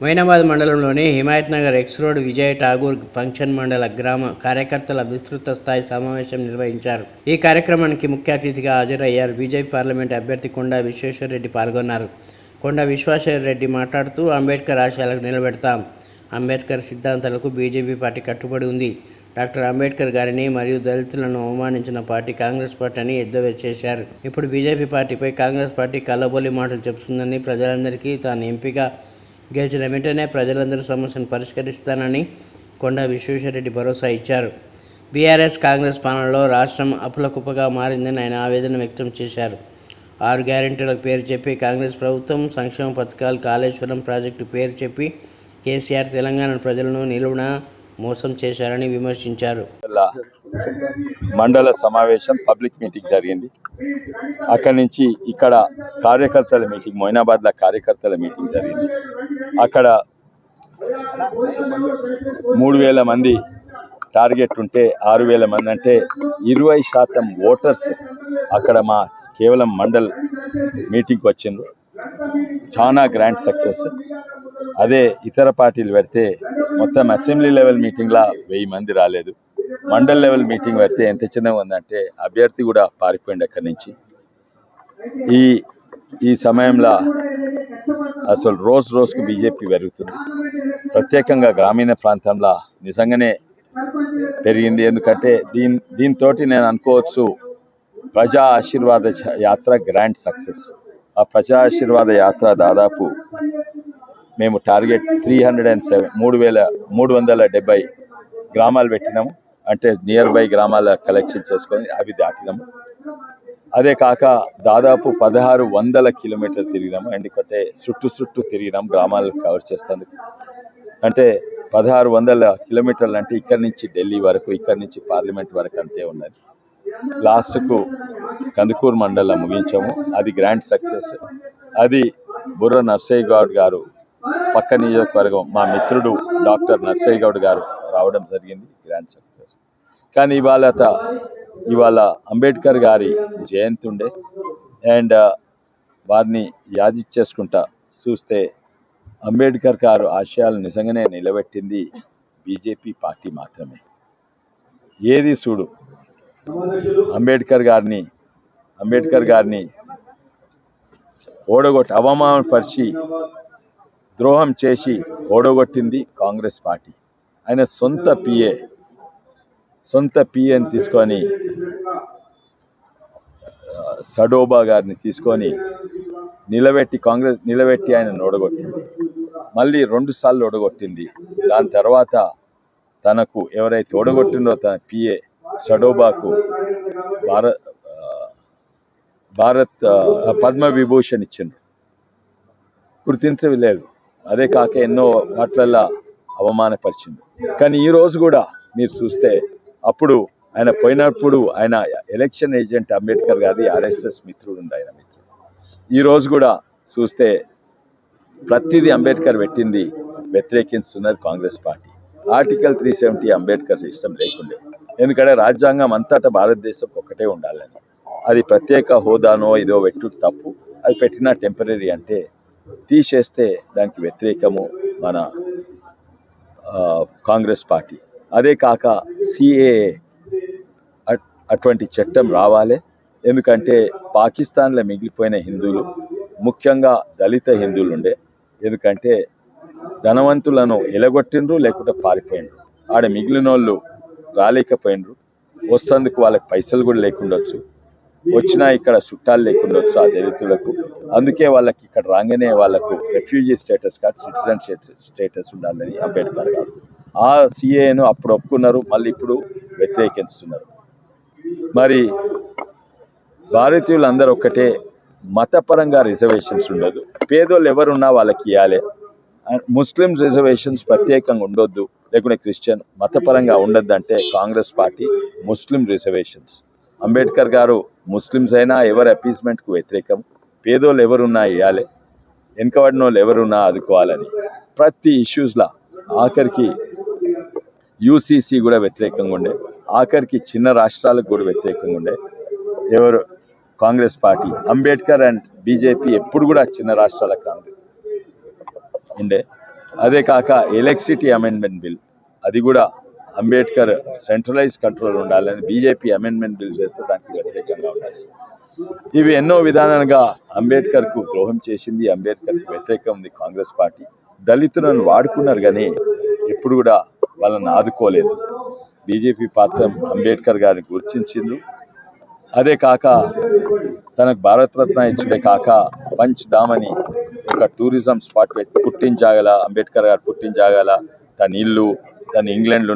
మైనాబాద్ మండలంలోని Himayatnagar X road Vijay Tagore function మండల గ్రామ కార్యకర్తల విస్తృత స్థాయి సమావేశం నిర్వహించారు. ఈ కార్యక్రమానికి ముఖ్య అతిథిగా హాజరయ్యారు. బీజేపీ పార్లమెంట్ అభ్యర్థి కొండా విశ్వేశ్వరరెడ్డి పాల్గొన్నారు. కొండా విశ్వేశ్వరరెడ్డి మాట్లాడుతూ అంబేద్కర్ ఆశయాలకు నిలబెడతాం, అంబేద్కర్ సిద్ధాంతాలకు బీజేపీ పార్టీ కట్టుబడి ఉంది. డాక్టర్ అంబేద్కర్ గారిని మరియు దళితులను అవమానించిన పార్టీ కాంగ్రెస్ పార్టీ అని ఎద్దేవా చేశారు. ఇప్పుడు బీజేపీ పార్టీపై కాంగ్రెస్ పార్టీ కల్లబొల్లి మాటలు చెబుతుందని, ప్రజలందరికీ తాను ఎంపీగా గెలిచిన వెంటనే ప్రజలందరి సమస్యను పరిష్కరిస్తానని కొండా విశ్వేశ్వరరెడ్డి భరోసా ఇచ్చారు. బీఆర్ఎస్ కాంగ్రెస్ పాలనలో రాష్ట్రం అప్పులకుప్పగా మారిందని ఆయన ఆవేదన వ్యక్తం చేశారు. 6 గ్యారెంటీలకు పేరు చెప్పి కాంగ్రెస్ ప్రభుత్వం సంక్షేమ పథకాలు, కాళేశ్వరం ప్రాజెక్టు పేరు చెప్పి కేసీఆర్ తెలంగాణ ప్రజలను నిలువున మోసం చేశారని విమర్శించారు. మండల సమావేశం పబ్లిక్ మీటింగ్ జరిగింది. అక్కడి నుంచి ఇక్కడ కార్యకర్తల మీటింగ్, మొయినాబాద్లో కార్యకర్తల మీటింగ్ జరిగింది. అక్కడ 3000 మంది టార్గెట్ ఉంటే 6000 మంది, అంటే 20% ఓటర్స్ అక్కడ మా కేవలం మండల్ మీటింగ్కి వచ్చిండ్రు. చాలా గ్రాండ్ సక్సెస్. అదే ఇతర పార్టీలు పెడితే మొత్తం అసెంబ్లీ లెవెల్ మీటింగ్లా 1000 మంది రాలేదు. మండల్ లెవెల్ మీటింగ్ పెడితే ఎంత చిన్నగా ఉందంటే అభ్యర్థి కూడా పారిపోయింది అక్కడి నుంచి. ఈ సమయంలో అసలు రోజుకు బీజేపీ పెరుగుతుంది. ప్రత్యేకంగా గ్రామీణ ప్రాంతంలో నిజంగానే పెరిగింది. ఎందుకంటే దీంతో నేను అనుకోవచ్చు ప్రజా ఆశీర్వాద యాత్ర గ్రాండ్ సక్సెస్. ఆ ప్రజా ఆశీర్వాద యాత్ర దాదాపు మేము టార్గెట్ 370 గ్రామాలు పెట్టినాము. అంటే నియర్ బై గ్రామాల కలెక్షన్ చేసుకొని అవి దాటినాము. అదే కాక దాదాపు 1600 కిలోమీటర్లు తిరిగినాము. ఎందుకంటే చుట్టూ తిరిగినాము గ్రామాలు కవర్ చేస్తాను. అంటే 1600 కిలోమీటర్లు అంటే ఇక్కడి నుంచి ఢిల్లీ వరకు, ఇక్కడి నుంచి పార్లమెంట్ వరకు అంతే ఉన్నది. లాస్ట్కు కందుకూరు మండలం ముగించాము. అది గ్రాండ్ సక్సెస్. అది బుర్ర నర్సయ్య గౌడ్ గారు, పక్క నియోజకవర్గం మా మిత్రుడు డాక్టర్ నర్సయ్య గౌడ్ గారు రావడం జరిగింది. Grand success. కానీ ఇవాళ అంబేద్కర్ గారి జయంతి ఉండే, అండ్ వారిని యాదించేసుకుంటా చూస్తే అంబేద్కర్ గారు ఆశయాలు నిజంగానే నిలబెట్టింది బీజేపీ పార్టీ మాత్రమే. ఏది చూడు అంబేద్కర్ గారిని అవమానపరిచి ద్రోహం చేసి ఓడగొట్టింది కాంగ్రెస్ పార్టీ. ఆయన సొంత పిఏని తీసుకొని, సడోబా గారిని తీసుకొని కాంగ్రెస్ నిలబెట్టి ఆయన ఓడగొట్టింది. మళ్ళీ 2 సార్లు ఓడగొట్టింది. దాని తర్వాత తనకు ఎవరైతే ఓడగొట్టిందో తన పిఏ సడోబాకు భారత్ పద్మవిభూషణ్ ఇచ్చిండ్రు. గుర్తించలేదు. అదే కాక ఎన్నో వాట్లల్లో అవమానపరిచింది. కానీ ఈరోజు కూడా మీరు చూస్తే అప్పుడు ఆయన పోయినప్పుడు ఆయన ఎలక్షన్ ఏజెంట్ అంబేద్కర్ గారి ఆర్ఎస్ఎస్ మిత్రుడు ఉండే. ఆయన మిత్రుడు ఈరోజు కూడా చూస్తే ప్రతిదీ అంబేద్కర్ పెట్టింది వ్యతిరేకిస్తున్నది కాంగ్రెస్ పార్టీ. ఆర్టికల్ 370 అంబేద్కర్ ఇష్టం లేకుండే. ఎందుకంటే రాజ్యాంగం అంతటా భారతదేశం ఒక్కటే ఉండాలని, అది ప్రత్యేక హోదానో ఇదో పెట్టుడు తప్పు. అది పెట్టిన టెంపరీ, అంటే తీసేస్తే దానికి వ్యతిరేకము మన కాంగ్రెస్ పార్టీ. అదే కాక సిఏఏ అటువంటి చట్టం రావాలి. ఎందుకంటే పాకిస్తాన్లో మిగిలిపోయిన హిందువులు, ముఖ్యంగా దళిత హిందువులు ఉండే. ఎందుకంటే ధనవంతులను ఎలగొట్టిండ్రు, లేకుంటే పారిపోయిండ్రు. ఆడ మిగిలిన వాళ్ళు రాలేకపోయినరు. వస్తందుకు వాళ్ళకి పైసలు కూడా లేకుండొచ్చు, వచ్చినా ఇక్కడ చుట్టాలు లేకుండొచ్చు ఆ దళితులకు. అందుకే వాళ్ళకి ఇక్కడ రాగానే వాళ్ళకు రెఫ్యూజీ స్టేటస్ కాదు, సిటిజన్ స్టేటస్ ఉండాలని అంబేద్కర్ గారు ఆ సిఏను అప్పుడు ఒప్పుకున్నారు. మళ్ళీ ఇప్పుడు వ్యతిరేకిస్తున్నారు. మరి భారతీయులందరూ ఒక్కటే, మతపరంగా రిజర్వేషన్స్ ఉండదు. పేదోళ్ళు ఎవరున్నా వాళ్ళకి ఇవ్వాలి. ముస్లిం రిజర్వేషన్స్ ప్రత్యేకంగా ఉండొద్దు, లేకుంటే క్రిస్టియన్ మతపరంగా ఉండొద్దు అంటే Congress party Muslim reservations. Ambedkar గారు ముస్లిమ్స్ అయినా ఎవరి అపీస్మెంట్కు వ్యతిరేకం. పేదోళ్ళు ఎవరున్నా ఇవ్వాలి, వెనుకబడిన వాళ్ళు ఎవరున్నా ఆదుకోవాలని ప్రతి ఇష్యూస్లో. ఆఖరికి యూసీసీ కూడా వ్యతిరేకంగా ఉండే, ఆఖరికి చిన్న రాష్ట్రాలకు కూడా వ్యతిరేకంగా ఉండే. ఎవరు Congress party, Ambedkar and BJP ఎప్పుడు కూడా చిన్న రాష్ట్రాలకు ఉండే. అదే కాక ఎలక్ట్రిసిటీ అమెండ్మెంట్ బిల్, అది కూడా అంబేద్కర్ సెంట్రలైజ్ కంట్రోల్ ఉండాలని బీజేపీ అమెండ్మెంట్ బిల్ చేస్తే దానికి వ్యతిరేకంగా ఉండాలి. ఇవి ఎన్నో విధానాలుగా అంబేద్కర్కు ద్రోహం చేసింది, అంబేద్కర్కు వ్యతిరేకం ఉంది కాంగ్రెస్ పార్టీ. దళితులను వాడుకున్నారు కానీ ఎప్పుడు కూడా వాళ్ళని ఆదుకోలేదు. బీజేపీ పాత్ర అంబేద్కర్ గారిని గుర్తించింది. అదే కాక తనకు భారతరత్న ఇచ్చుడే కాక పంచ్ ధామ్ అని ఒక టూరిజం స్పాట్ పుట్టించాగల, అంబేద్కర్ గారు పుట్టించాగల తన ఇల్లు, తన ఇంగ్లాండ్లో